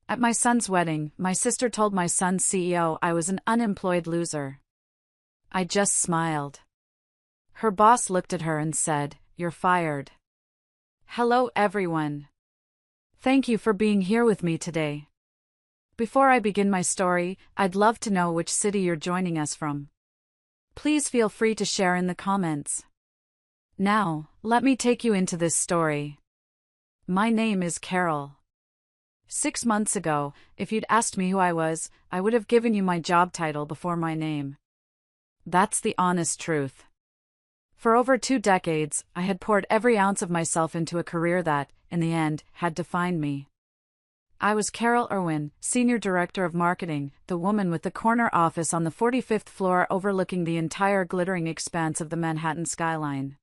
At my son's wedding, my sister told my son's CEO I was an unemployed loser. I just smiled. Her boss looked at her and said, "You're fired." Hello everyone. Thank you for being here with me today. Before I begin my story, I'd love to know which city you're joining us from. Please feel free to share in the comments. Now, let me take you into this story. My name is Carol. 6 months ago, if you'd asked me who I was, I would have given you my job title before my name. That's the honest truth. For over 2 decades, I had poured every ounce of myself into a career that, in the end, had defined me. I was Carol Irwin, Senior Director of Marketing, the woman with the corner office on the 45th floor overlooking the entire glittering expanse of the Manhattan skyline.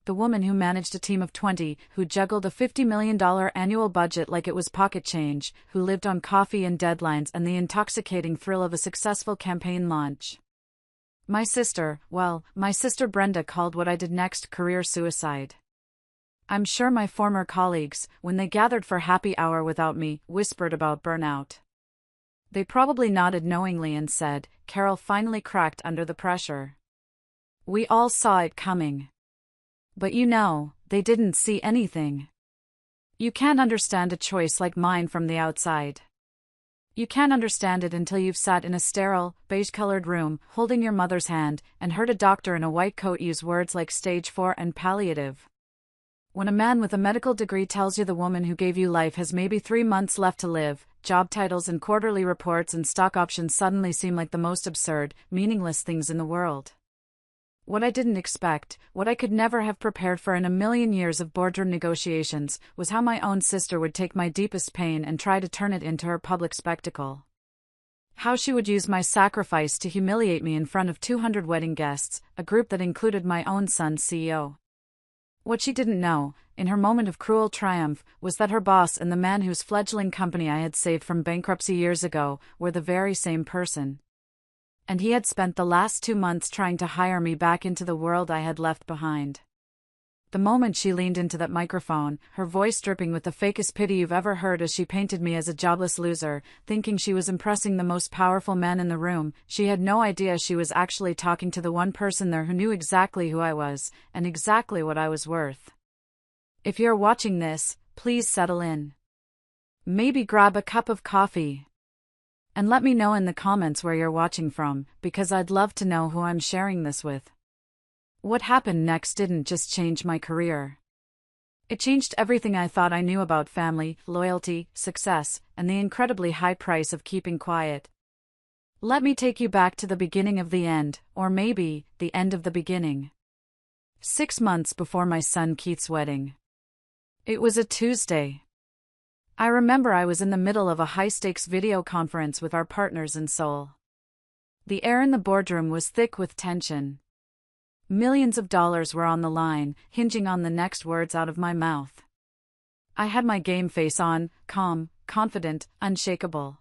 The woman who managed a team of 20, who juggled a $50 million annual budget like it was pocket change, who lived on coffee and deadlines and the intoxicating thrill of a successful campaign launch. My sister Brenda called what I did next career suicide. I'm sure my former colleagues, when they gathered for happy hour without me, whispered about burnout. They probably nodded knowingly and said, "Carol finally cracked under the pressure." We all saw it coming. But they didn't see anything. You can't understand a choice like mine from the outside. You can't understand it until you've sat in a sterile, beige-colored room, holding your mother's hand, and heard a doctor in a white coat use words like stage 4 and palliative. When a man with a medical degree tells you the woman who gave you life has maybe 3 months left to live, job titles and quarterly reports and stock options suddenly seem like the most absurd, meaningless things in the world. What I didn't expect, what I could never have prepared for in a million years of boardroom negotiations, was how my own sister would take my deepest pain and try to turn it into her public spectacle. How she would use my sacrifice to humiliate me in front of 200 wedding guests, a group that included my own son's CEO. What she didn't know, in her moment of cruel triumph, was that her boss and the man whose fledgling company I had saved from bankruptcy years ago were the very same person. And he had spent the last 2 months trying to hire me back into the world I had left behind. The moment she leaned into that microphone, her voice dripping with the fakest pity you've ever heard as she painted me as a jobless loser, thinking she was impressing the most powerful man in the room, she had no idea she was actually talking to the one person there who knew exactly who I was, and exactly what I was worth. If you're watching this, please settle in. Maybe grab a cup of coffee. And let me know in the comments where you're watching from, because I'd love to know who I'm sharing this with. What happened next didn't just change my career. It changed everything I thought I knew about family, loyalty, success, and the incredibly high price of keeping quiet. Let me take you back to the beginning of the end, or maybe, the end of the beginning. 6 months before my son Keith's wedding. It was a Tuesday. I remember I was in the middle of a high-stakes video conference with our partners in Seoul. The air in the boardroom was thick with tension. Millions of dollars were on the line, hinging on the next words out of my mouth. I had my game face on, calm, confident, unshakable.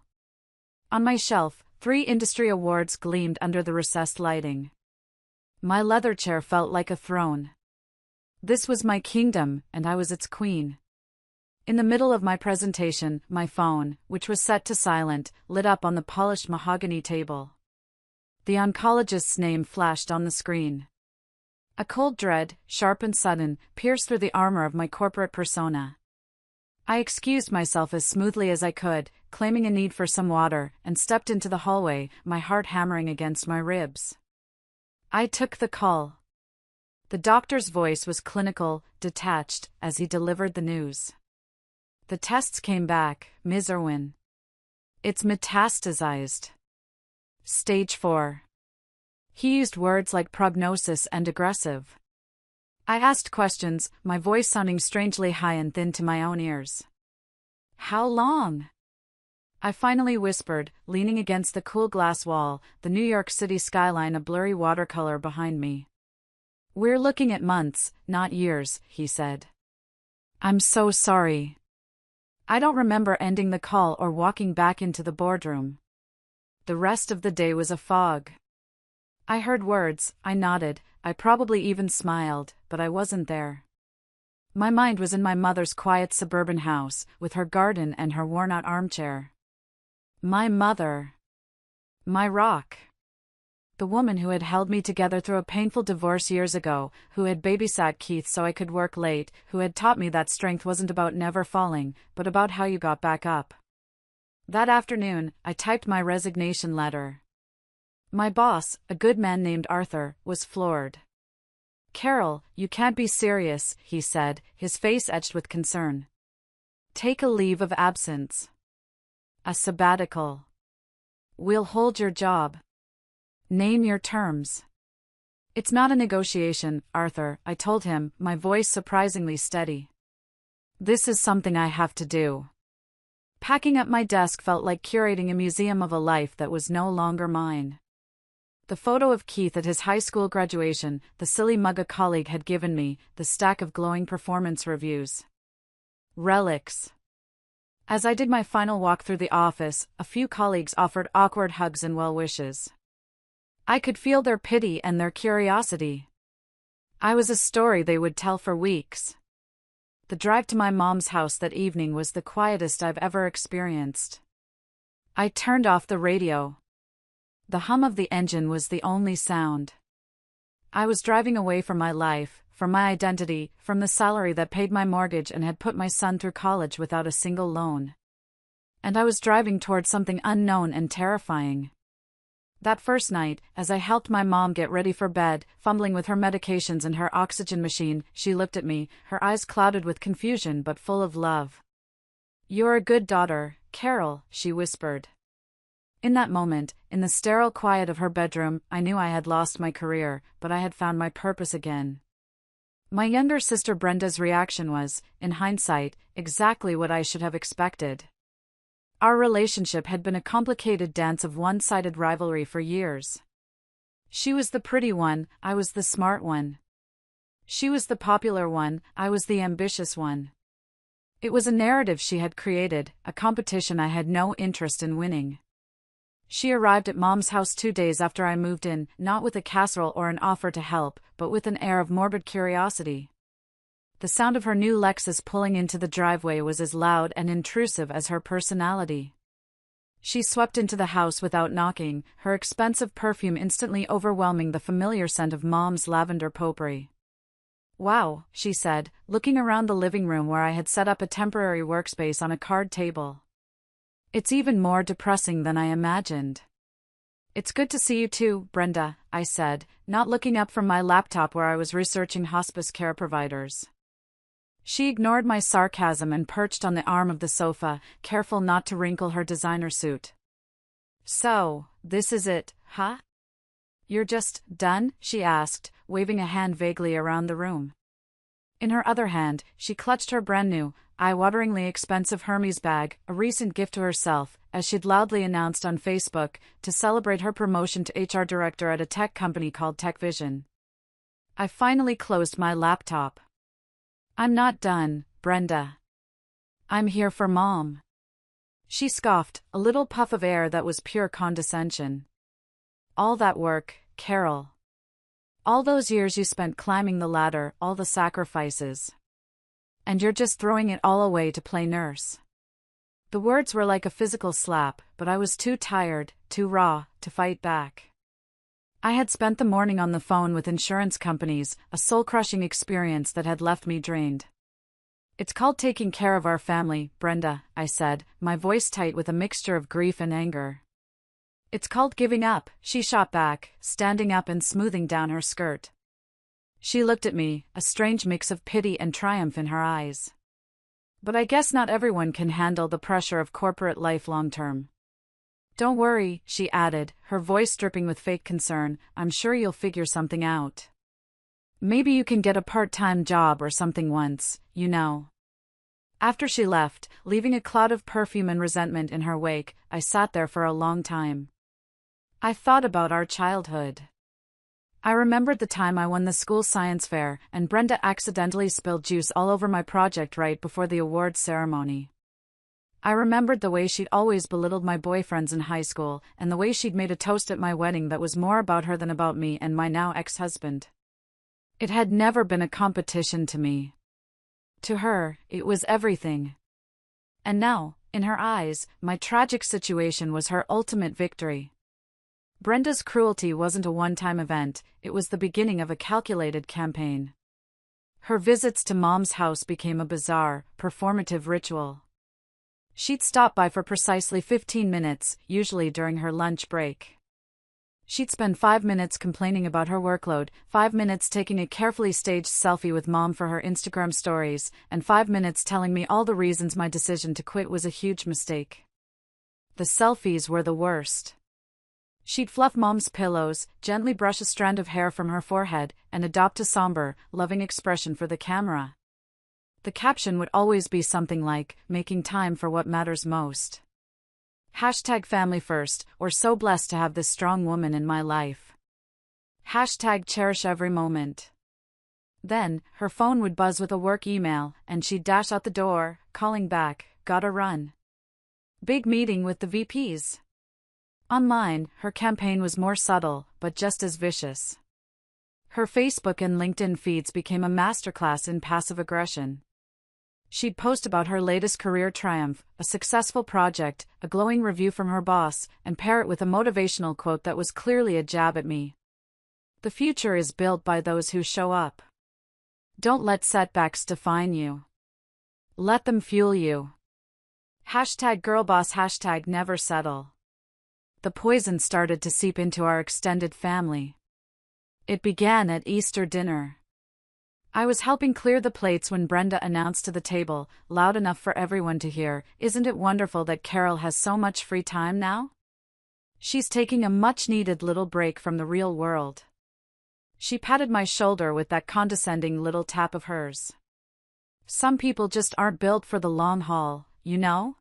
On my shelf, 3 industry awards gleamed under the recessed lighting. My leather chair felt like a throne. This was my kingdom, and I was its queen. In the middle of my presentation, my phone, which was set to silent, lit up on the polished mahogany table. The oncologist's name flashed on the screen. A cold dread, sharp and sudden, pierced through the armor of my corporate persona. I excused myself as smoothly as I could, claiming a need for some water, and stepped into the hallway, my heart hammering against my ribs. I took the call. The doctor's voice was clinical, detached, as he delivered the news. The tests came back, Ms. Irwin. It's metastasized. Stage 4. He used words like prognosis and aggressive. I asked questions, my voice sounding strangely high and thin to my own ears. How long? I finally whispered, leaning against the cool glass wall, the New York City skyline a blurry watercolor behind me. We're looking at months, not years, he said. I'm so sorry. I don't remember ending the call or walking back into the boardroom. The rest of the day was a fog. I heard words, I nodded, I probably even smiled, but I wasn't there. My mind was in my mother's quiet suburban house, with her garden and her worn-out armchair. My mother. My rock. The woman who had held me together through a painful divorce years ago, who had babysat Keith so I could work late, who had taught me that strength wasn't about never falling, but about how you got back up. That afternoon, I typed my resignation letter. My boss, a good man named Arthur, was floored. "Carol, you can't be serious," he said, his face etched with concern. "Take a leave of absence. A sabbatical. We'll hold your job. Name your terms." "It's not a negotiation, Arthur," I told him, my voice surprisingly steady. "This is something I have to do." Packing up my desk felt like curating a museum of a life that was no longer mine. The photo of Keith at his high school graduation, the silly mug a colleague had given me, the stack of glowing performance reviews. Relics. As I did my final walk through the office, a few colleagues offered awkward hugs and well wishes. I could feel their pity and their curiosity. I was a story they would tell for weeks. The drive to my mom's house that evening was the quietest I've ever experienced. I turned off the radio. The hum of the engine was the only sound. I was driving away from my life, from my identity, from the salary that paid my mortgage and had put my son through college without a single loan. And I was driving towards something unknown and terrifying. That first night, as I helped my mom get ready for bed, fumbling with her medications and her oxygen machine, she looked at me, her eyes clouded with confusion but full of love. "You're a good daughter, Carol," she whispered. In that moment, in the sterile quiet of her bedroom, I knew I had lost my career, but I had found my purpose again. My younger sister Brenda's reaction was, in hindsight, exactly what I should have expected. Our relationship had been a complicated dance of one-sided rivalry for years. She was the pretty one, I was the smart one. She was the popular one, I was the ambitious one. It was a narrative she had created, a competition I had no interest in winning. She arrived at Mom's house 2 days after I moved in, not with a casserole or an offer to help, but with an air of morbid curiosity. The sound of her new Lexus pulling into the driveway was as loud and intrusive as her personality. She swept into the house without knocking, her expensive perfume instantly overwhelming the familiar scent of Mom's lavender potpourri. "Wow," she said, looking around the living room where I had set up a temporary workspace on a card table. "It's even more depressing than I imagined." "It's good to see you too, Brenda," I said, not looking up from my laptop where I was researching hospice care providers. She ignored my sarcasm and perched on the arm of the sofa, careful not to wrinkle her designer suit. "So, this is it, huh? You're just done?" she asked, waving a hand vaguely around the room. In her other hand, she clutched her brand-new, eye-wateringly expensive Hermes bag, a recent gift to herself, as she'd loudly announced on Facebook, to celebrate her promotion to HR director at a tech company called TechVision. I finally closed my laptop. "I'm not done, Brenda. I'm here for Mom." She scoffed, a little puff of air that was pure condescension. "All that work, Carol. All those years you spent climbing the ladder, all the sacrifices. And you're just throwing it all away to play nurse." The words were like a physical slap, but I was too tired, too raw, to fight back. I had spent the morning on the phone with insurance companies, a soul-crushing experience that had left me drained. "It's called taking care of our family, Brenda," I said, my voice tight with a mixture of grief and anger. "It's called giving up," she shot back, standing up and smoothing down her skirt. She looked at me, a strange mix of pity and triumph in her eyes. "But I guess not everyone can handle the pressure of corporate life long-term. Don't worry," she added, her voice dripping with fake concern, "I'm sure you'll figure something out. Maybe you can get a part-time job or something once, you know." After she left, leaving a cloud of perfume and resentment in her wake, I sat there for a long time. I thought about our childhood. I remembered the time I won the school science fair, and Brenda accidentally spilled juice all over my project right before the awards ceremony. I remembered the way she'd always belittled my boyfriends in high school, and the way she'd made a toast at my wedding that was more about her than about me and my now ex-husband. It had never been a competition to me. To her, it was everything. And now, in her eyes, my tragic situation was her ultimate victory. Brenda's cruelty wasn't a one-time event, it was the beginning of a calculated campaign. Her visits to Mom's house became a bizarre, performative ritual. She'd stop by for precisely 15 minutes, usually during her lunch break. She'd spend 5 minutes complaining about her workload, 5 minutes taking a carefully staged selfie with Mom for her Instagram stories, and 5 minutes telling me all the reasons my decision to quit was a huge mistake. The selfies were the worst. She'd fluff Mom's pillows, gently brush a strand of hair from her forehead, and adopt a somber, loving expression for the camera. The caption would always be something like, making time for what matters most. #family first, or so blessed to have this strong woman in my life. #cherish every moment. Then, her phone would buzz with a work email, and she'd dash out the door, calling back, gotta run. Big meeting with the VPs. Online, her campaign was more subtle, but just as vicious. Her Facebook and LinkedIn feeds became a masterclass in passive aggression. She'd post about her latest career triumph, a successful project, a glowing review from her boss, and pair it with a motivational quote that was clearly a jab at me. The future is built by those who show up. Don't let setbacks define you. Let them fuel you. #girlboss #never settle. The poison started to seep into our extended family. It began at Easter dinner. I was helping clear the plates when Brenda announced to the table, loud enough for everyone to hear, "Isn't it wonderful that Carol has so much free time now? She's taking a much-needed little break from the real world." She patted my shoulder with that condescending little tap of hers. Some people just aren't built for the long haul, you know?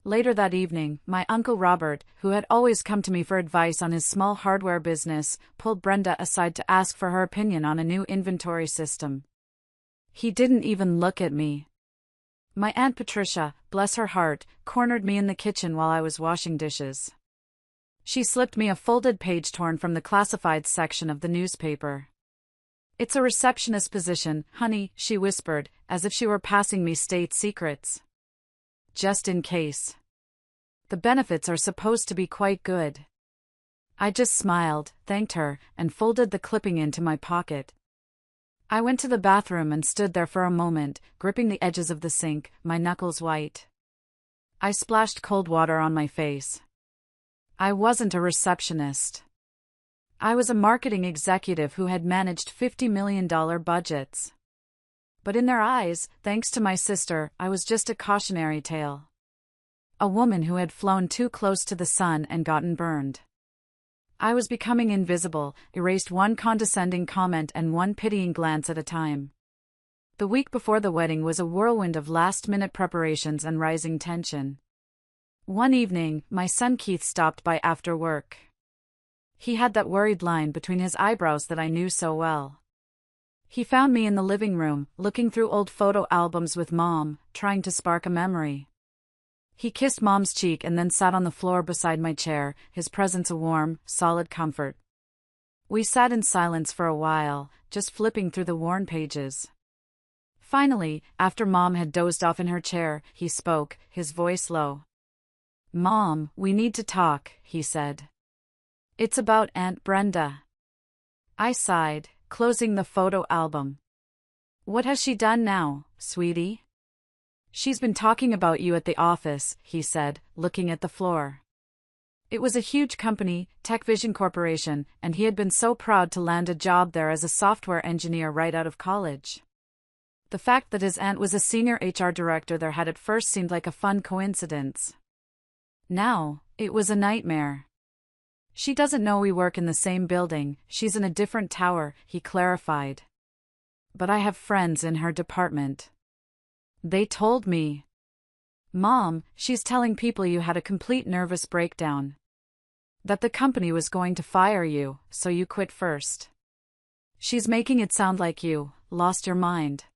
Later that evening, my Uncle Robert, who had always come to me for advice on his small hardware business, pulled Brenda aside to ask for her opinion on a new inventory system. He didn't even look at me. My Aunt Patricia, bless her heart, cornered me in the kitchen while I was washing dishes. She slipped me a folded page torn from the classifieds section of the newspaper. "It's a receptionist position, honey," she whispered, as if she were passing me state secrets. "Just in case. The benefits are supposed to be quite good." I just smiled, thanked her, and folded the clipping into my pocket. I went to the bathroom and stood there for a moment, gripping the edges of the sink, my knuckles white. I splashed cold water on my face. I wasn't a receptionist. I was a marketing executive who had managed $50 million budgets. But in their eyes, thanks to my sister, I was just a cautionary tale. A woman who had flown too close to the sun and gotten burned. I was becoming invisible, erased one condescending comment and one pitying glance at a time. The week before the wedding was a whirlwind of last-minute preparations and rising tension. One evening, my son Keith stopped by after work. He had that worried line between his eyebrows that I knew so well. He found me in the living room, looking through old photo albums with Mom, trying to spark a memory. He kissed Mom's cheek and then sat on the floor beside my chair, his presence a warm, solid comfort. We sat in silence for a while, just flipping through the worn pages. Finally, after Mom had dozed off in her chair, he spoke, his voice low. "Mom, we need to talk," he said. "It's about Aunt Brenda." I sighed, closing the photo album. "What has she done now, sweetie?" "She's been talking about you at the office," he said, looking at the floor. It was a huge company, Tech Vision Corporation, and he had been so proud to land a job there as a software engineer right out of college. The fact that his aunt was a senior HR director there had at first seemed like a fun coincidence. Now, it was a nightmare. "She doesn't know we work in the same building, she's in a different tower," he clarified. "But I have friends in her department. They told me. Mom, she's telling people you had a complete nervous breakdown. That the company was going to fire you, so you quit first. She's making it sound like you lost your mind."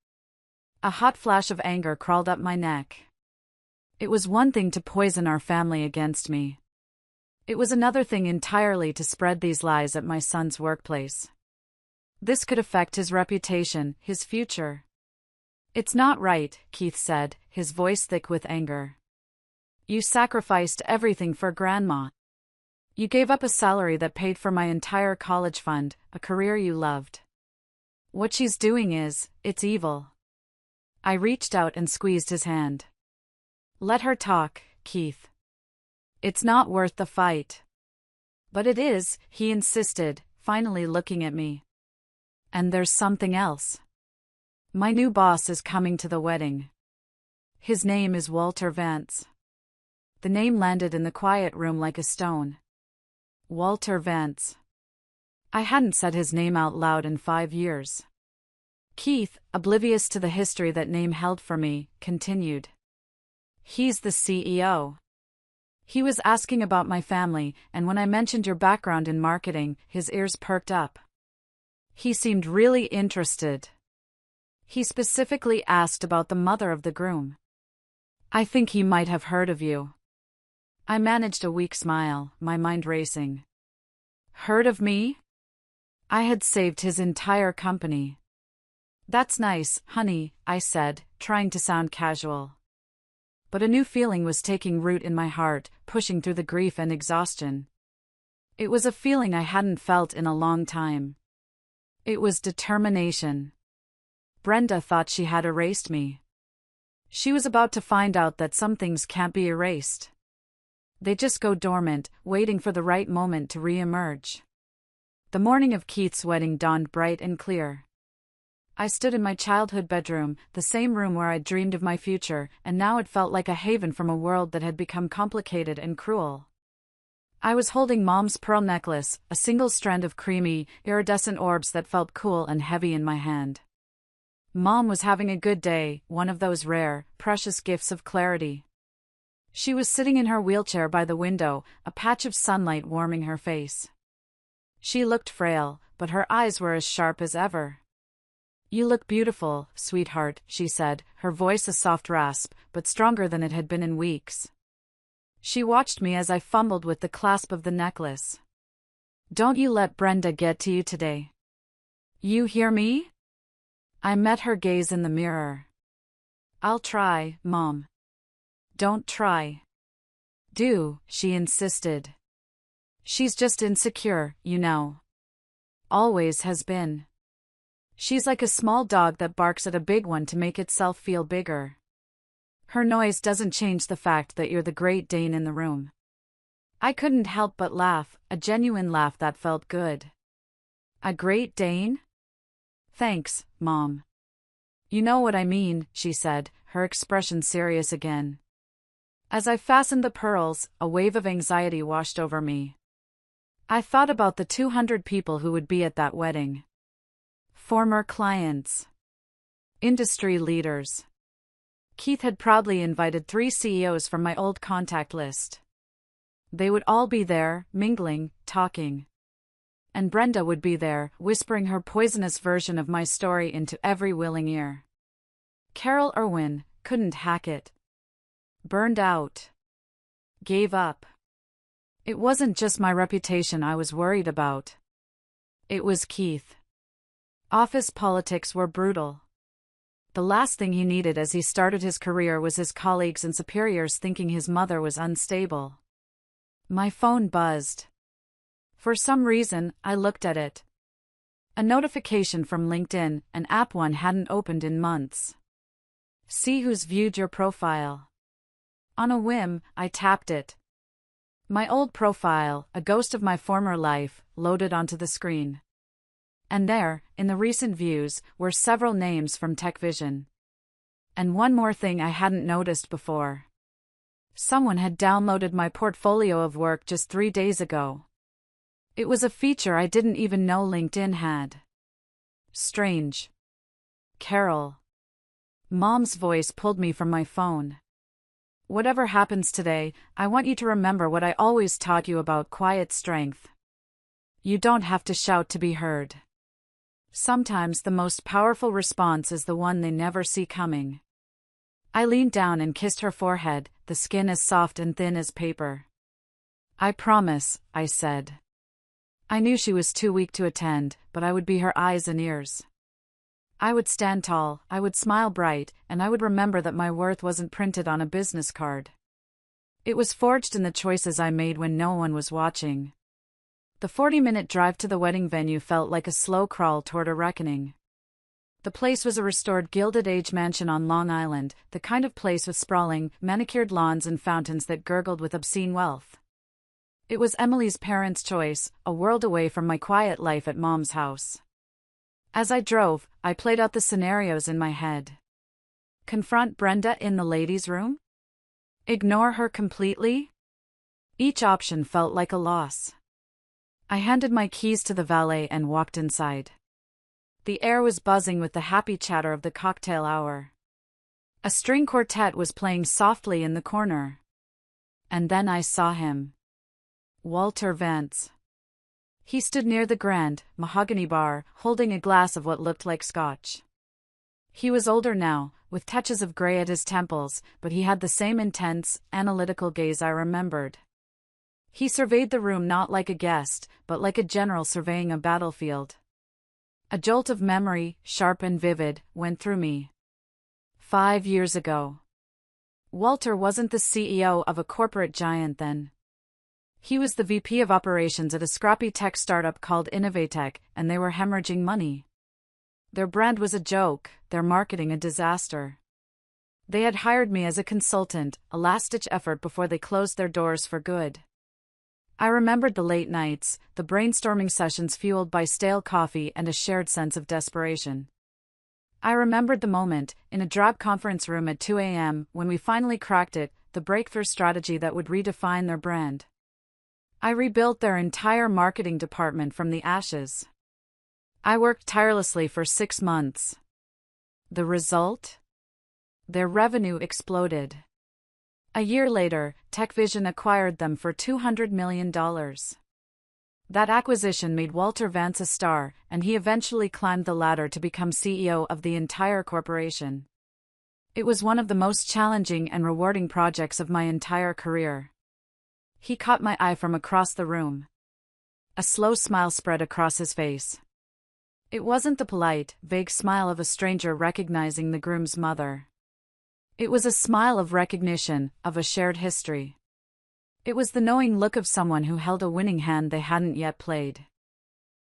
A hot flash of anger crawled up my neck. It was one thing to poison our family against me. It was another thing entirely to spread these lies at my son's workplace. This could affect his reputation, his future. It's not right, Keith said, his voice thick with anger. You sacrificed everything for Grandma. You gave up a salary that paid for my entire college fund, a career you loved. What she's doing it's evil. I reached out and squeezed his hand. Let her talk, Keith. It's not worth the fight. But it is, he insisted, finally looking at me. And there's something else. My new boss is coming to the wedding. His name is Walter Vance. The name landed in the quiet room like a stone. Walter Vance. I hadn't said his name out loud in 5 years. Keith, oblivious to the history that name held for me, continued. He's the CEO. He was asking about my family, and when I mentioned your background in marketing, his ears perked up. He seemed really interested. He specifically asked about the mother of the groom. I think he might have heard of you. I managed a weak smile, my mind racing. Heard of me? I had saved his entire company. That's nice, honey, I said, trying to sound casual. But a new feeling was taking root in my heart, pushing through the grief and exhaustion. It was a feeling I hadn't felt in a long time. It was determination. Brenda thought she had erased me. She was about to find out that some things can't be erased. They just go dormant, waiting for the right moment to re-emerge. The morning of Keith's wedding dawned bright and clear. I stood in my childhood bedroom, the same room where I'd dreamed of my future, and now it felt like a haven from a world that had become complicated and cruel. I was holding Mom's pearl necklace, a single strand of creamy, iridescent orbs that felt cool and heavy in my hand. Mom was having a good day, one of those rare, precious gifts of clarity. She was sitting in her wheelchair by the window, a patch of sunlight warming her face. She looked frail, but her eyes were as sharp as ever. You look beautiful, sweetheart, she said, her voice a soft rasp, but stronger than it had been in weeks. She watched me as I fumbled with the clasp of the necklace. Don't you let Brenda get to you today. You hear me? I met her gaze in the mirror. I'll try, Mom. Don't try. Do, she insisted. She's just insecure, you know. Always has been. She's like a small dog that barks at a big one to make itself feel bigger. Her noise doesn't change the fact that you're the Great Dane in the room. I couldn't help but laugh, a genuine laugh that felt good. A Great Dane? Thanks, Mom. You know what I mean, she said, her expression serious again. As I fastened the pearls, a wave of anxiety washed over me. I thought about the 200 people who would be at that wedding. Former clients. Industry leaders. Keith had proudly invited 3 CEOs from my old contact list. They would all be there, mingling, talking. And Brenda would be there, whispering her poisonous version of my story into every willing ear. Carol Irwin couldn't hack it. Burned out. Gave up. It wasn't just my reputation I was worried about. It was Keith. Office politics were brutal. The last thing he needed as he started his career was his colleagues and superiors thinking his mother was unstable. My phone buzzed. For some reason, I looked at it. A notification from LinkedIn, an app one hadn't opened in months. See who's viewed your profile. On a whim, I tapped it. My old profile, a ghost of my former life, loaded onto the screen. And there, in the recent views, were several names from TechVision. And one more thing I hadn't noticed before. Someone had downloaded my portfolio of work just 3 days ago. It was a feature I didn't even know LinkedIn had. Strange. Carol. Mom's voice pulled me from my phone. Whatever happens today, I want you to remember what I always taught you about quiet strength. You don't have to shout to be heard. Sometimes the most powerful response is the one they never see coming. I leaned down and kissed her forehead, the skin as soft and thin as paper. I promise, I said. I knew she was too weak to attend, but I would be her eyes and ears. I would stand tall, I would smile bright, and I would remember that my worth wasn't printed on a business card. It was forged in the choices I made when no one was watching. The 40-minute drive to the wedding venue felt like a slow crawl toward a reckoning. The place was a restored Gilded Age mansion on Long Island, the kind of place with sprawling, manicured lawns and fountains that gurgled with obscene wealth. It was Emily's parents' choice, a world away from my quiet life at Mom's house. As I drove, I played out the scenarios in my head. Confront Brenda in the ladies' room? Ignore her completely? Each option felt like a loss. I handed my keys to the valet and walked inside. The air was buzzing with the happy chatter of the cocktail hour. A string quartet was playing softly in the corner. And then I saw him. Walter Vance. He stood near the grand, mahogany bar, holding a glass of what looked like scotch. He was older now, with touches of gray at his temples, but he had the same intense, analytical gaze I remembered. He surveyed the room not like a guest, but like a general surveying a battlefield. A jolt of memory, sharp and vivid, went through me. 5 years ago. Walter wasn't the CEO of a corporate giant then. He was the VP of operations at a scrappy tech startup called Innovatech, and they were hemorrhaging money. Their brand was a joke, their marketing a disaster. They had hired me as a consultant, a last-ditch effort before they closed their doors for good. I remembered the late nights, the brainstorming sessions fueled by stale coffee and a shared sense of desperation. I remembered the moment, in a drab conference room at 2 a.m., when we finally cracked it, the breakthrough strategy that would redefine their brand. I rebuilt their entire marketing department from the ashes. I worked tirelessly for 6 months. The result? Their revenue exploded. A year later, TechVision acquired them for $200 million. That acquisition made Walter Vance a star, and he eventually climbed the ladder to become CEO of the entire corporation. It was one of the most challenging and rewarding projects of my entire career. He caught my eye from across the room. A slow smile spread across his face. It wasn't the polite, vague smile of a stranger recognizing the groom's mother. It was a smile of recognition, of a shared history. It was the knowing look of someone who held a winning hand they hadn't yet played.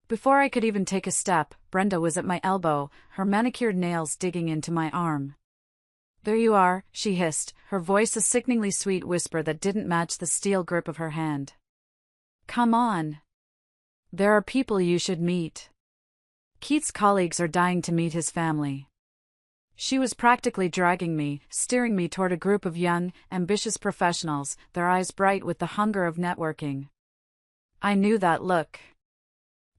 Before I could even take a step, Brenda was at my elbow, her manicured nails digging into my arm. "There you are," she hissed, her voice a sickeningly sweet whisper that didn't match the steel grip of her hand. "Come on. There are people you should meet. Keith's colleagues are dying to meet his family." She was practically dragging me, steering me toward a group of young, ambitious professionals, their eyes bright with the hunger of networking. I knew that look.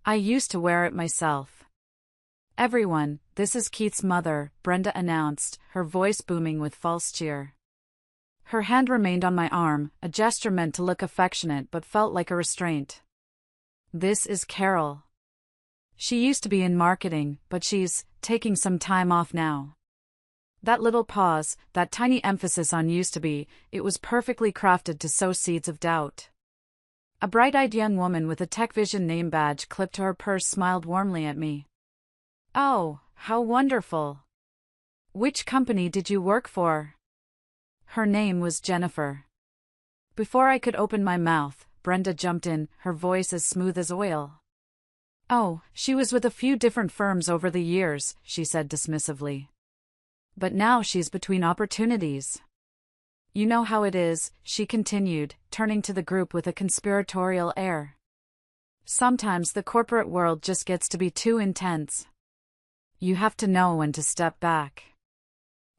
I used to wear it myself. "Everyone, this is Keith's mother," Brenda announced, her voice booming with false cheer. Her hand remained on my arm, a gesture meant to look affectionate but felt like a restraint. "This is Carol. She used to be in marketing, but she's taking some time off now." That little pause, that tiny emphasis on used to be, it was perfectly crafted to sow seeds of doubt. A bright-eyed young woman with a TechVision name badge clipped to her purse smiled warmly at me. "Oh, how wonderful. Which company did you work for?" Her name was Jennifer. Before I could open my mouth, Brenda jumped in, her voice as smooth as oil. "Oh, she was with a few different firms over the years," she said dismissively. "But now she's between opportunities. You know how it is," she continued, turning to the group with a conspiratorial air. "Sometimes the corporate world just gets to be too intense. You have to know when to step back."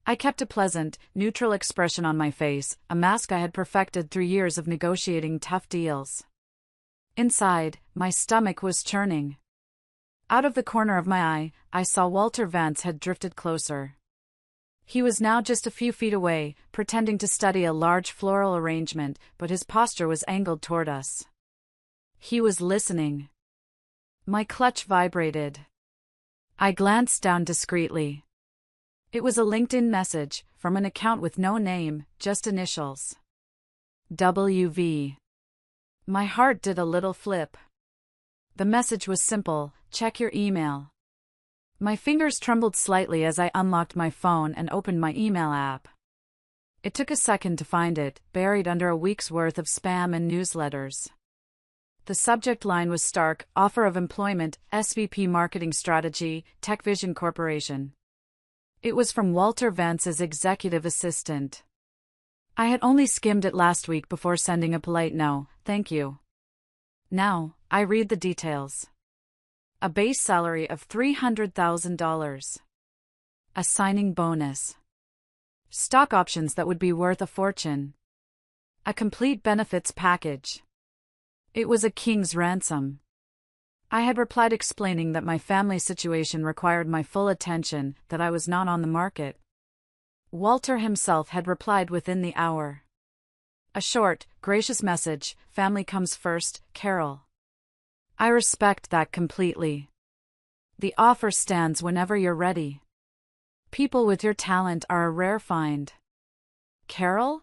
I kept a pleasant, neutral expression on my face, a mask I had perfected through years of negotiating tough deals. Inside, my stomach was churning. Out of the corner of my eye, I saw Walter Vance had drifted closer. He was now just a few feet away, pretending to study a large floral arrangement, but his posture was angled toward us. He was listening. My clutch vibrated. I glanced down discreetly. It was a LinkedIn message, from an account with no name, just initials. WV. My heart did a little flip. The message was simple: check your email. My fingers trembled slightly as I unlocked my phone and opened my email app. It took a second to find it, buried under a week's worth of spam and newsletters. The subject line was stark: offer of employment, SVP Marketing Strategy, TechVision Corporation. It was from Walter Vance's executive assistant. I had only skimmed it last week before sending a polite no, thank you. Now, I read the details. A base salary of $300,000. A signing bonus. Stock options that would be worth a fortune. A complete benefits package. It was a king's ransom. I had replied explaining that my family situation required my full attention, that I was not on the market. Walter himself had replied within the hour. A short, gracious message: family comes first, Carol. I respect that completely. The offer stands whenever you're ready. People with your talent are a rare find. Carol?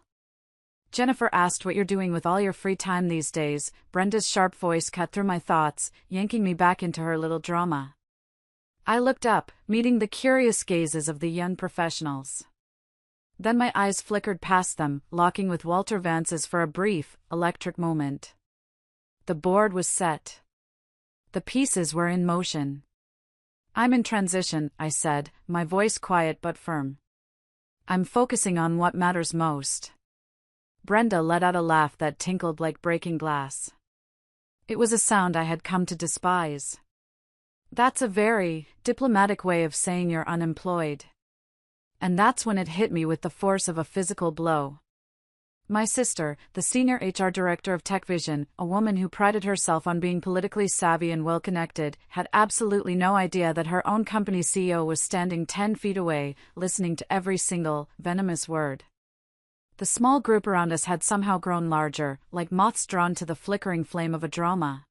Jennifer asked what you're doing with all your free time these days. Brenda's sharp voice cut through my thoughts, yanking me back into her little drama. I looked up, meeting the curious gazes of the young professionals. Then my eyes flickered past them, locking with Walter Vance's for a brief, electric moment. The board was set. The pieces were in motion. I'm in transition, I said, my voice quiet but firm. I'm focusing on what matters most. Brenda let out a laugh that tinkled like breaking glass. It was a sound I had come to despise. That's a very diplomatic way of saying you're unemployed. And that's when it hit me with the force of a physical blow. My sister, the senior HR director of TechVision, a woman who prided herself on being politically savvy and well-connected, had absolutely no idea that her own company's CEO was standing 10 feet away, listening to every single, venomous word. The small group around us had somehow grown larger, like moths drawn to the flickering flame of a drama.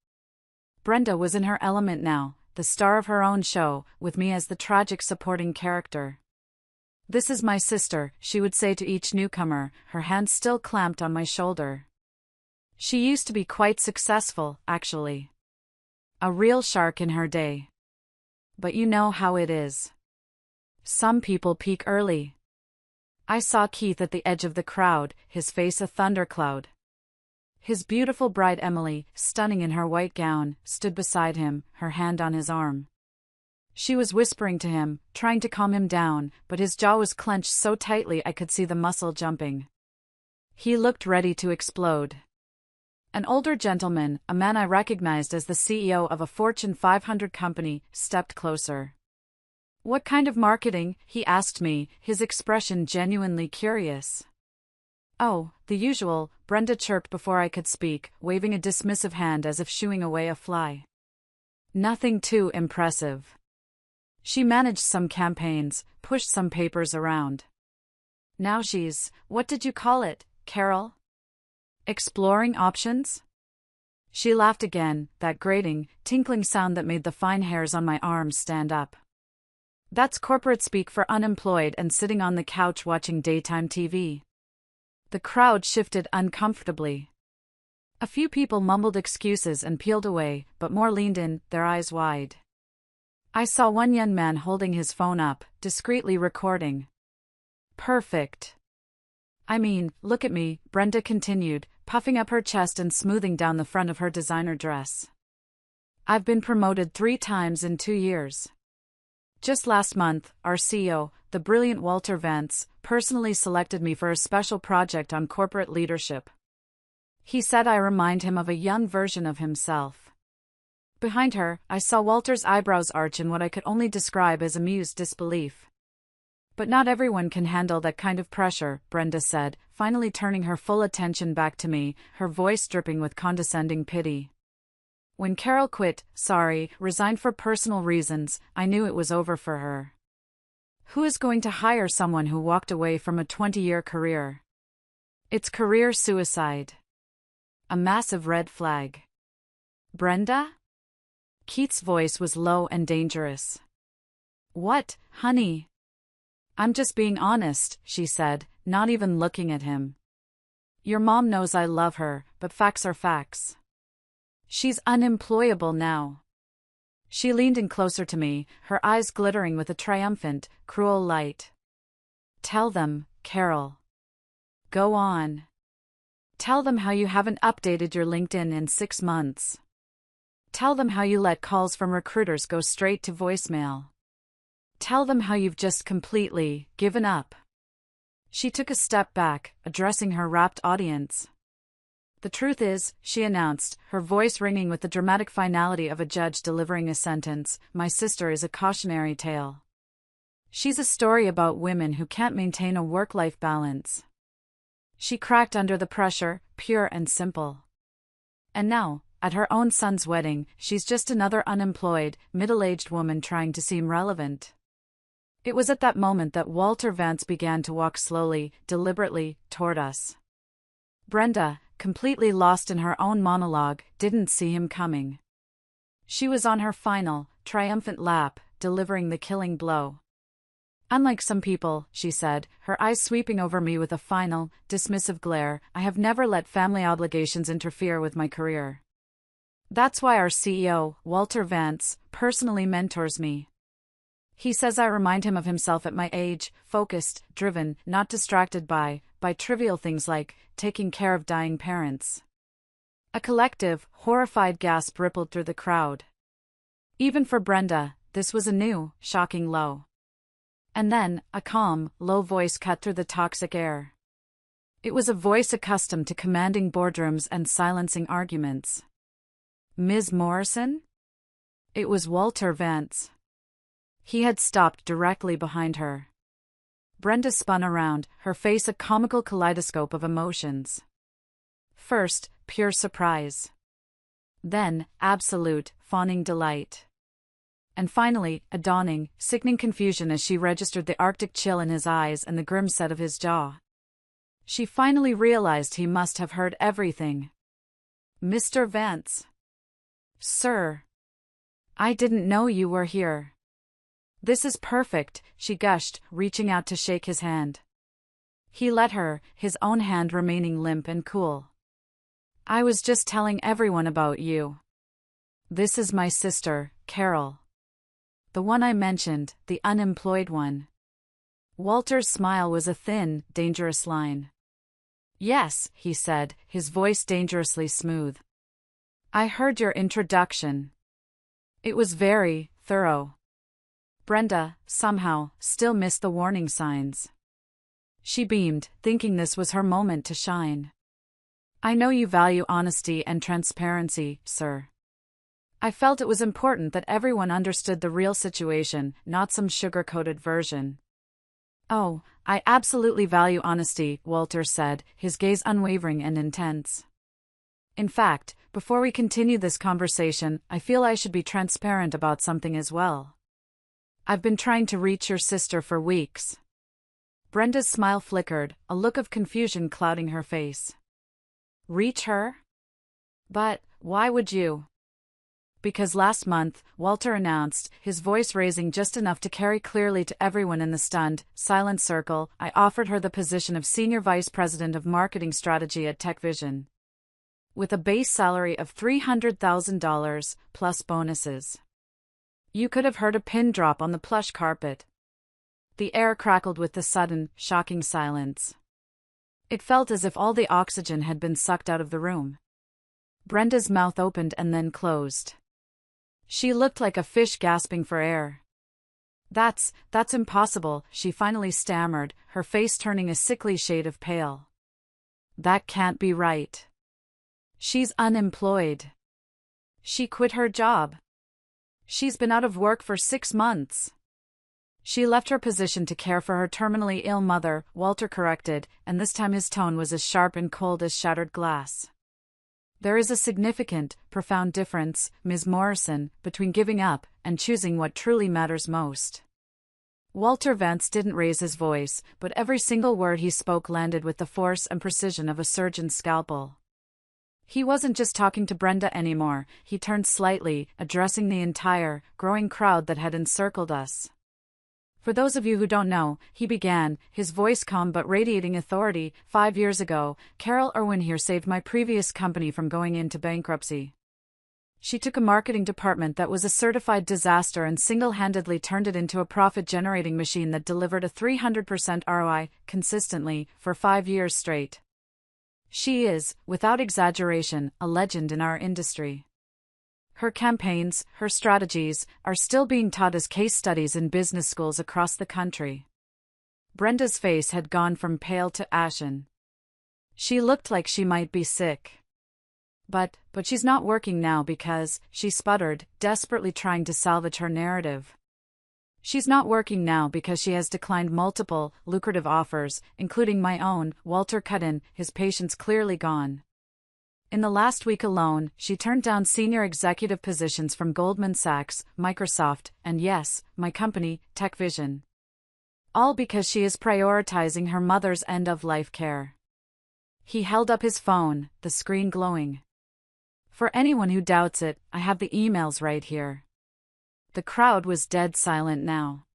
Brenda was in her element now, the star of her own show, with me as the tragic supporting character. "This is my sister," she would say to each newcomer, her hand still clamped on my shoulder. She used to be quite successful, actually. A real shark in her day. But you know how it is. Some people peak early. I saw Keith at the edge of the crowd, his face a thundercloud. His beautiful bride Emily, stunning in her white gown, stood beside him, her hand on his arm. She was whispering to him, trying to calm him down, but his jaw was clenched so tightly I could see the muscle jumping. He looked ready to explode. An older gentleman, a man I recognized as the CEO of a Fortune 500 company, stepped closer. "What kind of marketing?" he asked me, his expression genuinely curious. "Oh, the usual," Brenda chirped before I could speak, waving a dismissive hand as if shooing away a fly. Nothing too impressive. She managed some campaigns, pushed some papers around. Now she's, what did you call it, Carol? Exploring options? She laughed again, that grating, tinkling sound that made the fine hairs on my arms stand up. That's corporate speak for unemployed and sitting on the couch watching daytime TV. The crowd shifted uncomfortably. A few people mumbled excuses and peeled away, but more leaned in, their eyes wide. I saw one young man holding his phone up, discreetly recording. Perfect. I mean, look at me, Brenda continued, puffing up her chest and smoothing down the front of her designer dress. I've been promoted 3 times in 2 years. Just last month, our CEO, the brilliant Walter Vance, personally selected me for a special project on corporate leadership. He said I remind him of a young version of himself. Behind her, I saw Walter's eyebrows arch in what I could only describe as amused disbelief. But not everyone can handle that kind of pressure, Brenda said, finally turning her full attention back to me, her voice dripping with condescending pity. When Carol resigned for personal reasons, I knew it was over for her. Who is going to hire someone who walked away from a 20-year career? It's career suicide. A massive red flag. Brenda? Keith's voice was low and dangerous. What, honey? I'm just being honest, she said, not even looking at him. Your mom knows I love her, but facts are facts. She's unemployable now. She leaned in closer to me, her eyes glittering with a triumphant, cruel light. Tell them, Carol. Go on. Tell them how you haven't updated your LinkedIn in 6 months. Tell them how you let calls from recruiters go straight to voicemail. Tell them how you've just completely given up. She took a step back, addressing her rapt audience. The truth is, she announced, her voice ringing with the dramatic finality of a judge delivering a sentence, my sister is a cautionary tale. She's a story about women who can't maintain a work-life balance. She cracked under the pressure, pure and simple. And now, at her own son's wedding, she's just another unemployed, middle-aged woman trying to seem relevant. It was at that moment that Walter Vance began to walk slowly, deliberately, toward us. Brenda, completely lost in her own monologue, didn't see him coming. She was on her final, triumphant lap, delivering the killing blow. Unlike some people, she said, her eyes sweeping over me with a final, dismissive glare, I have never let family obligations interfere with my career. That's why our CEO, Walter Vance, personally mentors me. He says I remind him of himself at my age, focused, driven, not distracted by trivial things like taking care of dying parents. A collective, horrified gasp rippled through the crowd. Even for Brenda, this was a new, shocking low. And then, a calm, low voice cut through the toxic air. It was a voice accustomed to commanding boardrooms and silencing arguments. Ms. Morrison? It was Walter Vance. He had stopped directly behind her. Brenda spun around, her face a comical kaleidoscope of emotions. First, pure surprise. Then, absolute, fawning delight. And finally, a dawning, sickening confusion as she registered the Arctic chill in his eyes and the grim set of his jaw. She finally realized he must have heard everything. Mr. Vance. Sir. I didn't know you were here. This is perfect, she gushed, reaching out to shake his hand. He let her, his own hand remaining limp and cool. I was just telling everyone about you. This is my sister, Carol. The one I mentioned, the unemployed one. Walter's smile was a thin, dangerous line. Yes, he said, his voice dangerously smooth. I heard your introduction. It was very thorough. Brenda, somehow, still missed the warning signs. She beamed, thinking this was her moment to shine. I know you value honesty and transparency, sir. I felt it was important that everyone understood the real situation, not some sugar-coated version. Oh, I absolutely value honesty, Walter said, his gaze unwavering and intense. In fact, before we continue this conversation, I feel I should be transparent about something as well. I've been trying to reach your sister for weeks. Brenda's smile flickered, a look of confusion clouding her face. Reach her? But, why would you? Because last month, Walter announced, his voice raising just enough to carry clearly to everyone in the stunned, silent circle, I offered her the position of Senior Vice President of Marketing Strategy at TechVision. With a base salary of $300,000, plus bonuses. You could have heard a pin drop on the plush carpet. The air crackled with the sudden, shocking silence. It felt as if all the oxygen had been sucked out of the room. Brenda's mouth opened and then closed. She looked like a fish gasping for air. That's impossible, she finally stammered, her face turning a sickly shade of pale. That can't be right. She's unemployed. She quit her job. She's been out of work for 6 months. She left her position to care for her terminally ill mother, Walter corrected, and this time his tone was as sharp and cold as shattered glass. There is a significant, profound difference, Ms. Morrison, between giving up and choosing what truly matters most. Walter Vance didn't raise his voice, but every single word he spoke landed with the force and precision of a surgeon's scalpel. He wasn't just talking to Brenda anymore, he turned slightly, addressing the entire, growing crowd that had encircled us. For those of you who don't know, he began, his voice calm but radiating authority, 5 years ago, Carol Irwin here saved my previous company from going into bankruptcy. She took a marketing department that was a certified disaster and single-handedly turned it into a profit-generating machine that delivered a 300% ROI, consistently, for 5 years straight. She is, without exaggeration, a legend in our industry. Her campaigns, her strategies, are still being taught as case studies in business schools across the country. Brenda's face had gone from pale to ashen. She looked like she might be sick. But she's not working now because, she sputtered, desperately trying to salvage her narrative. She's not working now because she has declined multiple, lucrative offers, including my own. Walter cut in, his patience clearly gone. In the last week alone, she turned down senior executive positions from Goldman Sachs, Microsoft, and yes, my company, TechVision. All because she is prioritizing her mother's end-of-life care. He held up his phone, the screen glowing. For anyone who doubts it, I have the emails right here. The crowd was dead silent now.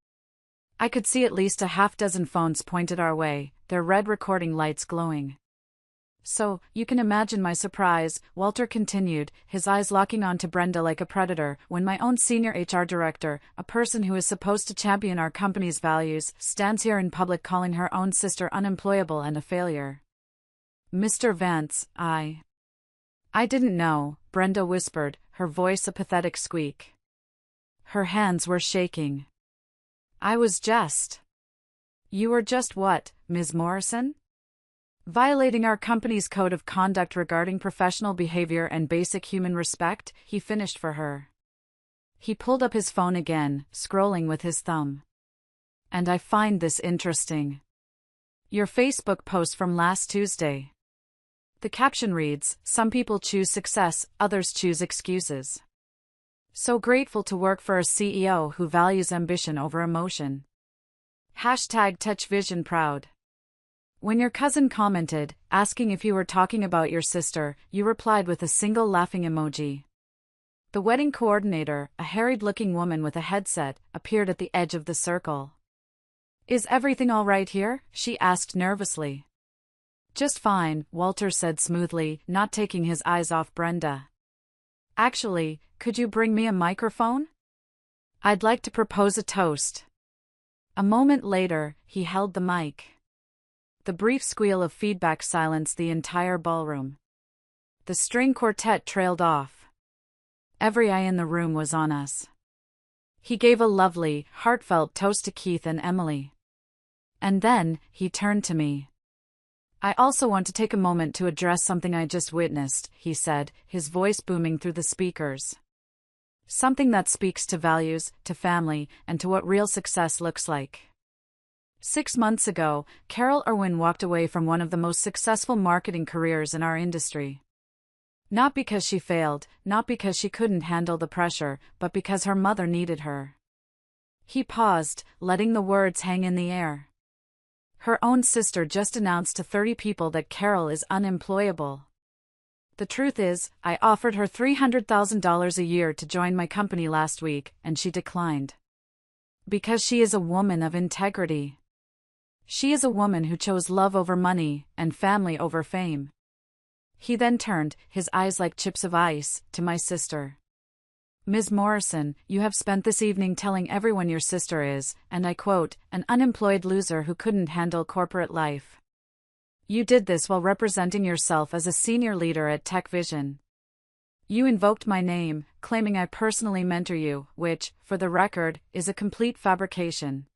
I could see at least a half-dozen phones pointed our way, their red recording lights glowing. So, you can imagine my surprise, Walter continued, his eyes locking onto Brenda like a predator, when my own senior HR director, a person who is supposed to champion our company's values, stands here in public calling her own sister unemployable and a failure. Mr. Vance, I didn't know, Brenda whispered, her voice a pathetic squeak. Her hands were shaking. I was just. You were just what, Ms. Morrison? Violating our company's code of conduct regarding professional behavior and basic human respect, he finished for her. He pulled up his phone again, scrolling with his thumb. And I find this interesting. Your Facebook post from last Tuesday. The caption reads, "Some people choose success, others choose excuses. So grateful to work for a CEO who values ambition over emotion. Hashtag TechVision proud." When your cousin commented, asking if you were talking about your sister, you replied with a single laughing emoji. The wedding coordinator, a harried-looking woman with a headset, appeared at the edge of the circle. Is everything all right here? She asked nervously. Just fine, Walter said smoothly, not taking his eyes off Brenda. Actually, could you bring me a microphone? I'd like to propose a toast. A moment later, he held the mic. The brief squeal of feedback silenced the entire ballroom. The string quartet trailed off. Every eye in the room was on us. He gave a lovely, heartfelt toast to Keith and Emily. And then, he turned to me. I also want to take a moment to address something I just witnessed, he said, his voice booming through the speakers. Something that speaks to values, to family, and to what real success looks like. 6 months ago, Carol Irwin walked away from one of the most successful marketing careers in our industry. Not because she failed, not because she couldn't handle the pressure, but because her mother needed her. He paused, letting the words hang in the air. Her own sister just announced to 30 people that Carol is unemployable. The truth is, I offered her $300,000 a year to join my company last week, and she declined. Because she is a woman of integrity. She is a woman who chose love over money, and family over fame. He then turned, his eyes like chips of ice, to my sister. Ms. Morrison, you have spent this evening telling everyone your sister is, and I quote, an unemployed loser who couldn't handle corporate life. You did this while representing yourself as a senior leader at TechVision. You invoked my name, claiming I personally mentor you, which, for the record, is a complete fabrication.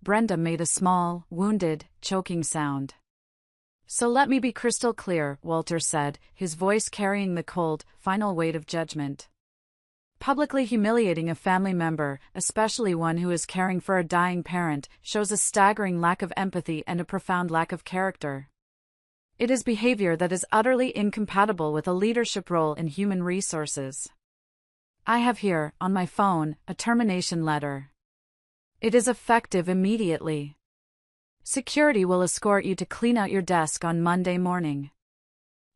Brenda made a small, wounded, choking sound. So let me be crystal clear, Walter said, his voice carrying the cold, final weight of judgment. Publicly humiliating a family member, especially one who is caring for a dying parent, shows a staggering lack of empathy and a profound lack of character. It is behavior that is utterly incompatible with a leadership role in human resources. I have here, on my phone, a termination letter. It is effective immediately. Security will escort you to clean out your desk on Monday morning.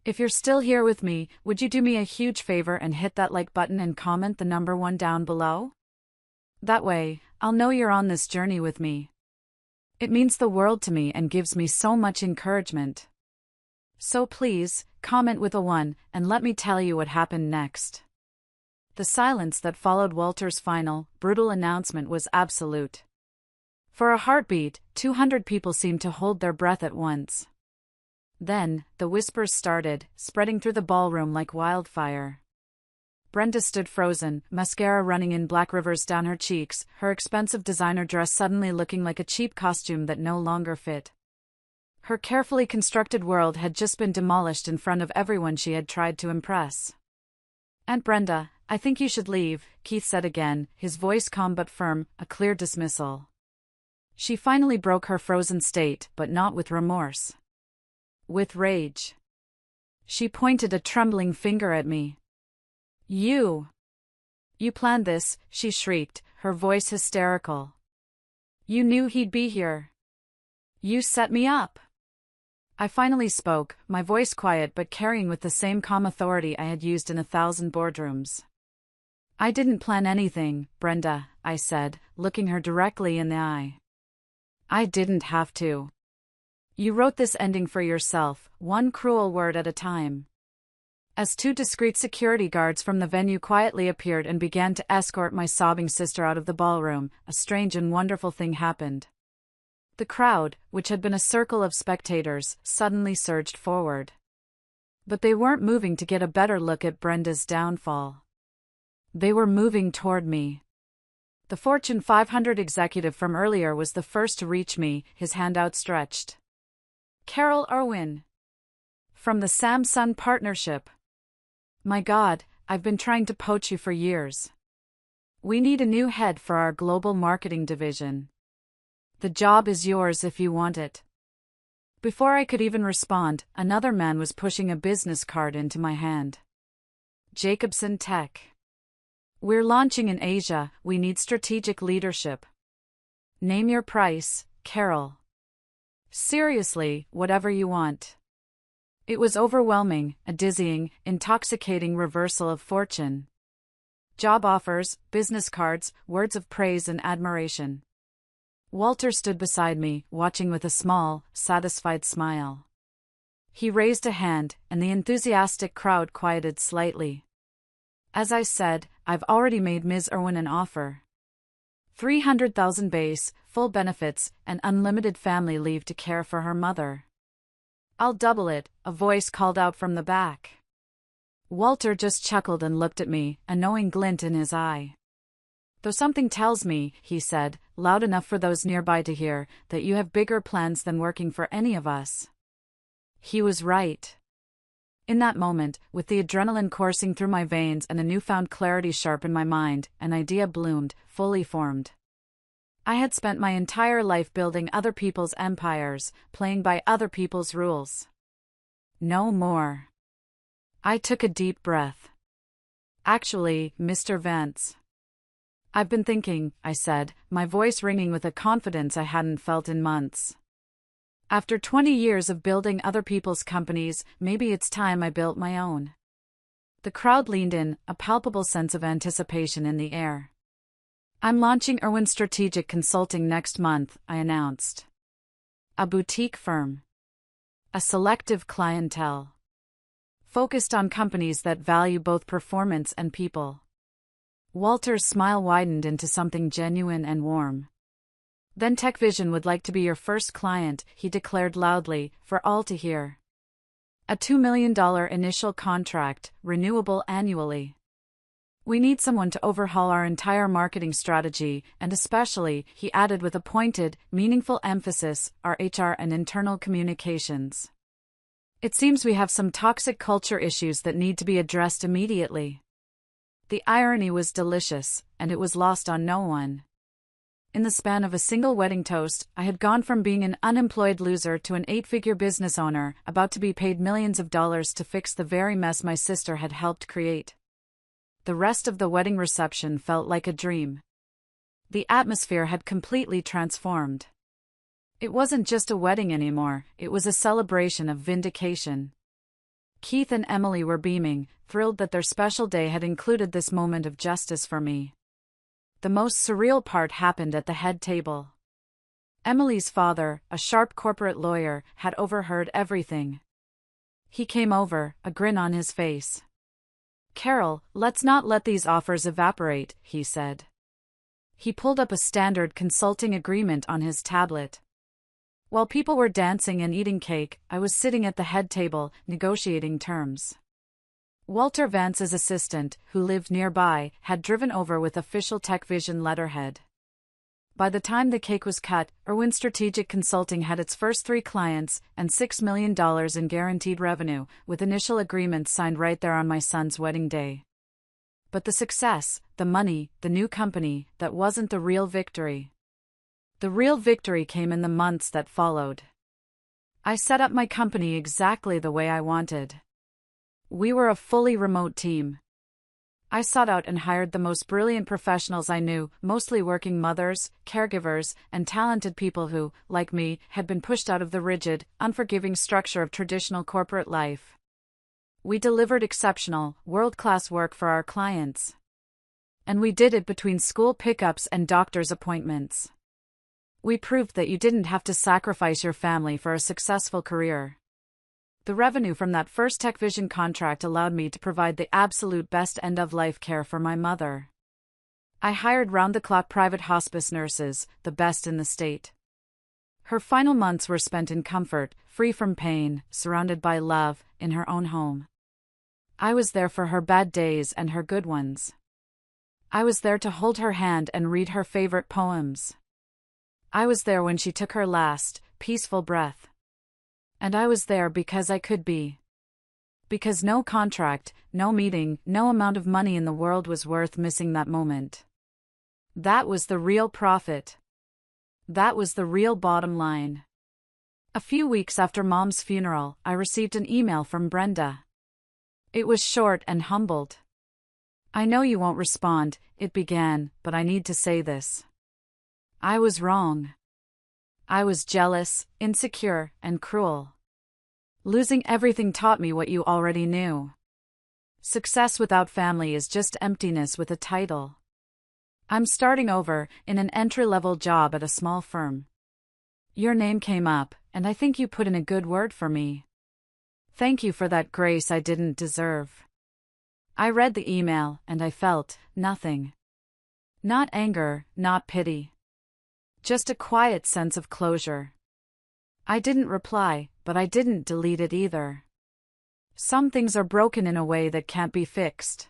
If you're still here with me, would you do me a huge favor and hit that like button and comment the number 1 down below? That way, I'll know you're on this journey with me. It means the world to me and gives me so much encouragement. So please, comment with a 1, and let me tell you what happened next. The silence that followed Walter's final, brutal announcement was absolute. For a heartbeat, 200 people seemed to hold their breath at once. Then, the whispers started, spreading through the ballroom like wildfire. Brenda stood frozen, mascara running in black rivers down her cheeks, her expensive designer dress suddenly looking like a cheap costume that no longer fit. Her carefully constructed world had just been demolished in front of everyone she had tried to impress. "Aunt Brenda, I think you should leave," Keith said again, his voice calm but firm, a clear dismissal. She finally broke her frozen state, but not with remorse. With rage. She pointed a trembling finger at me. You planned this," she shrieked, her voice hysterical. "You knew he'd be here. You set me up." I finally spoke, my voice quiet but carrying with the same calm authority I had used in 1,000 boardrooms. "I didn't plan anything, Brenda," I said, looking her directly in the eye. "I didn't have to. You wrote this ending for yourself, one cruel word at a time." As 2 discreet security guards from the venue quietly appeared and began to escort my sobbing sister out of the ballroom, a strange and wonderful thing happened. The crowd, which had been a circle of spectators, suddenly surged forward. But they weren't moving to get a better look at Brenda's downfall. They were moving toward me. The Fortune 500 executive from earlier was the first to reach me, his hand outstretched. "Carol Irwin. From the Samsung Partnership. My God, I've been trying to poach you for years. We need a new head for our global marketing division. The job is yours if you want it." Before I could even respond, another man was pushing a business card into my hand. "Jacobson Tech. We're launching in Asia, we need strategic leadership. Name your price, Carol. Seriously, whatever you want." It was overwhelming, a dizzying, intoxicating reversal of fortune. Job offers, business cards, words of praise and admiration. Walter stood beside me, watching with a small, satisfied smile. He raised a hand, and the enthusiastic crowd quieted slightly. "As I said, I've already made Ms. Irwin an offer. 300,000 base, full benefits, and unlimited family leave to care for her mother." "I'll double it," a voice called out from the back. Walter just chuckled and looked at me, a knowing glint in his eye. "Though something tells me," he said, loud enough for those nearby to hear, "that you have bigger plans than working for any of us." He was right. In that moment, with the adrenaline coursing through my veins and a newfound clarity sharp in my mind, an idea bloomed, fully formed. I had spent my entire life building other people's empires, playing by other people's rules. No more. I took a deep breath. "Actually, Mr. Vance. I've been thinking," I said, my voice ringing with a confidence I hadn't felt in months. "After 20 years of building other people's companies, maybe it's time I built my own." The crowd leaned in, a palpable sense of anticipation in the air. "I'm launching Irwin Strategic Consulting next month," I announced. "A boutique firm. A selective clientele. Focused on companies that value both performance and people." Walter's smile widened into something genuine and warm. "Then TechVision would like to be your first client," he declared loudly, for all to hear. "A $2 million initial contract, renewable annually. We need someone to overhaul our entire marketing strategy, and especially," he added with a pointed, meaningful emphasis, "our HR and internal communications. It seems we have some toxic culture issues that need to be addressed immediately." The irony was delicious, and it was lost on no one. In the span of a single wedding toast, I had gone from being an unemployed loser to an 8-figure business owner, about to be paid millions of dollars to fix the very mess my sister had helped create. The rest of the wedding reception felt like a dream. The atmosphere had completely transformed. It wasn't just a wedding anymore, it was a celebration of vindication. Keith and Emily were beaming, thrilled that their special day had included this moment of justice for me. The most surreal part happened at the head table. Emily's father, a sharp corporate lawyer, had overheard everything. He came over, a grin on his face. Carol, let's not let these offers evaporate, he said. He pulled up a standard consulting agreement on his tablet. While people were dancing and eating cake, I was sitting at the head table, negotiating terms. Walter Vance's assistant, who lived nearby, had driven over with official TechVision letterhead. By the time the cake was cut, Irwin Strategic Consulting had its first 3 clients and $6 million in guaranteed revenue, with initial agreements signed right there on my son's wedding day. But the success, the money, the new company, that wasn't the real victory. The real victory came in the months that followed. I set up my company exactly the way I wanted. We were a fully remote team. I sought out and hired the most brilliant professionals I knew, mostly working mothers, caregivers, and talented people who, like me, had been pushed out of the rigid, unforgiving structure of traditional corporate life. We delivered exceptional, world-class work for our clients. And we did it between school pickups and doctor's appointments. We proved that you didn't have to sacrifice your family for a successful career. The revenue from that first TechVision contract allowed me to provide the absolute best end-of-life care for my mother. I hired round-the-clock private hospice nurses, the best in the state. Her final months were spent in comfort, free from pain, surrounded by love, in her own home. I was there for her bad days and her good ones. I was there to hold her hand and read her favorite poems. I was there when she took her last, peaceful breath. And I was there because I could be. Because no contract, no meeting, no amount of money in the world was worth missing that moment. That was the real profit. That was the real bottom line. A few weeks after Mom's funeral, I received an email from Brenda. It was short and humbled. I know you won't respond, it began, but I need to say this. I was wrong. I was jealous, insecure, and cruel. Losing everything taught me what you already knew. Success without family is just emptiness with a title. I'm starting over, in an entry-level job at a small firm. Your name came up, and I think you put in a good word for me. Thank you for that grace I didn't deserve. I read the email, and I felt nothing. Not anger, not pity. Just a quiet sense of closure. I didn't reply, but I didn't delete it either. Some things are broken in a way that can't be fixed.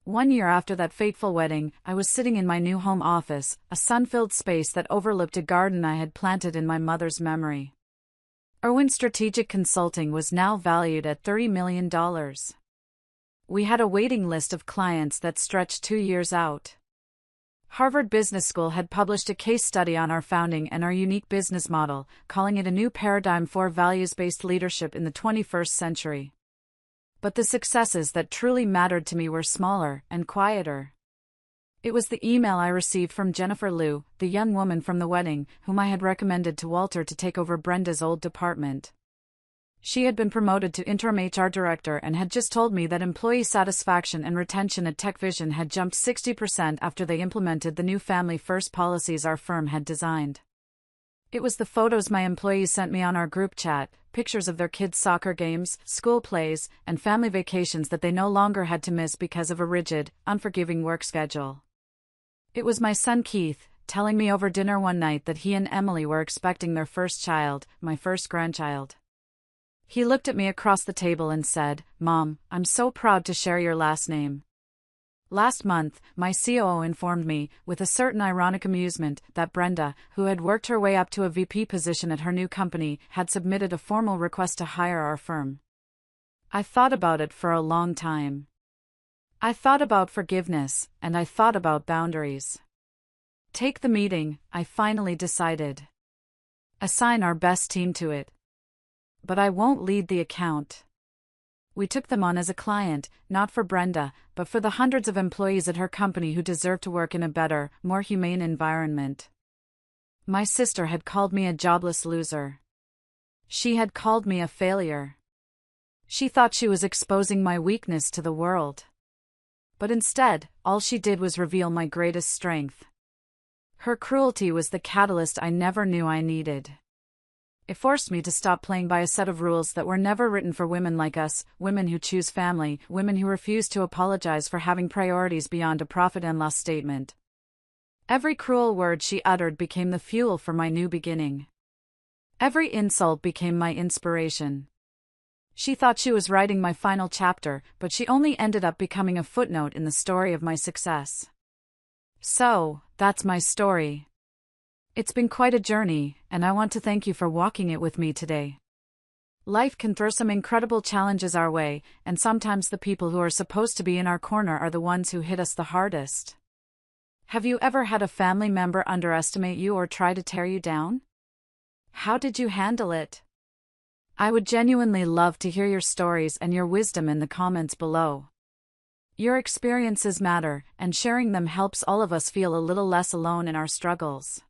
1 year after that fateful wedding, I was sitting in my new home office, a sun-filled space that overlooked a garden I had planted in my mother's memory. Irwin Strategic Consulting was now valued at $30 million. We had a waiting list of clients that stretched 2 years out. Harvard Business School had published a case study on our founding and our unique business model, calling it a new paradigm for values-based leadership in the 21st century. But the successes that truly mattered to me were smaller and quieter. It was the email I received from Jennifer Liu, the young woman from the wedding, whom I had recommended to Walter to take over Brenda's old department. She had been promoted to interim HR director and had just told me that employee satisfaction and retention at TechVision had jumped 60% after they implemented the new family-first policies our firm had designed. It was the photos my employees sent me on our group chat, pictures of their kids' soccer games, school plays, and family vacations that they no longer had to miss because of a rigid, unforgiving work schedule. It was my son Keith, telling me over dinner one night that he and Emily were expecting their first child, my first grandchild. He looked at me across the table and said, "Mom, I'm so proud to share your last name." Last month, my COO informed me, with a certain ironic amusement, that Brenda, who had worked her way up to a VP position at her new company, had submitted a formal request to hire our firm. I thought about it for a long time. I thought about forgiveness, and I thought about boundaries. Take the meeting, I finally decided. Assign our best team to it. But I won't lead the account. We took them on as a client, not for Brenda, but for the hundreds of employees at her company who deserve to work in a better, more humane environment. My sister had called me a jobless loser. She had called me a failure. She thought she was exposing my weakness to the world. But instead, all she did was reveal my greatest strength. Her cruelty was the catalyst I never knew I needed. It forced me to stop playing by a set of rules that were never written for women like us, women who choose family, women who refuse to apologize for having priorities beyond a profit and loss statement. Every cruel word she uttered became the fuel for my new beginning. Every insult became my inspiration. She thought she was writing my final chapter, but she only ended up becoming a footnote in the story of my success. So, that's my story. It's been quite a journey, and I want to thank you for walking it with me today. Life can throw some incredible challenges our way, and sometimes the people who are supposed to be in our corner are the ones who hit us the hardest. Have you ever had a family member underestimate you or try to tear you down? How did you handle it? I would genuinely love to hear your stories and your wisdom in the comments below. Your experiences matter, and sharing them helps all of us feel a little less alone in our struggles.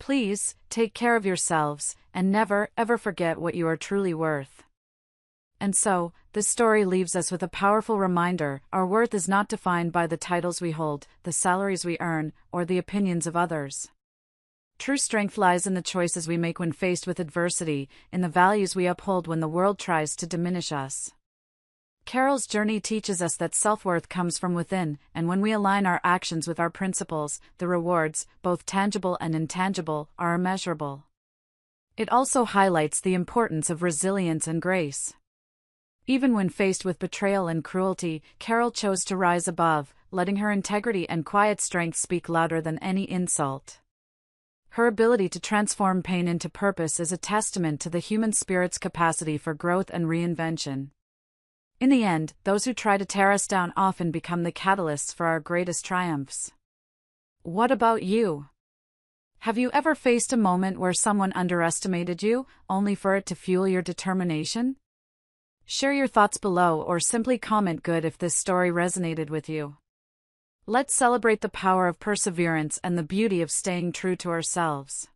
Please, take care of yourselves, and never, ever forget what you are truly worth. And so, this story leaves us with a powerful reminder: our worth is not defined by the titles we hold, the salaries we earn, or the opinions of others. True strength lies in the choices we make when faced with adversity, in the values we uphold when the world tries to diminish us. Carol's journey teaches us that self-worth comes from within, and when we align our actions with our principles, the rewards, both tangible and intangible, are immeasurable. It also highlights the importance of resilience and grace. Even when faced with betrayal and cruelty, Carol chose to rise above, letting her integrity and quiet strength speak louder than any insult. Her ability to transform pain into purpose is a testament to the human spirit's capacity for growth and reinvention. In the end, those who try to tear us down often become the catalysts for our greatest triumphs. What about you? Have you ever faced a moment where someone underestimated you, only for it to fuel your determination? Share your thoughts below or simply comment good if this story resonated with you. Let's celebrate the power of perseverance and the beauty of staying true to ourselves.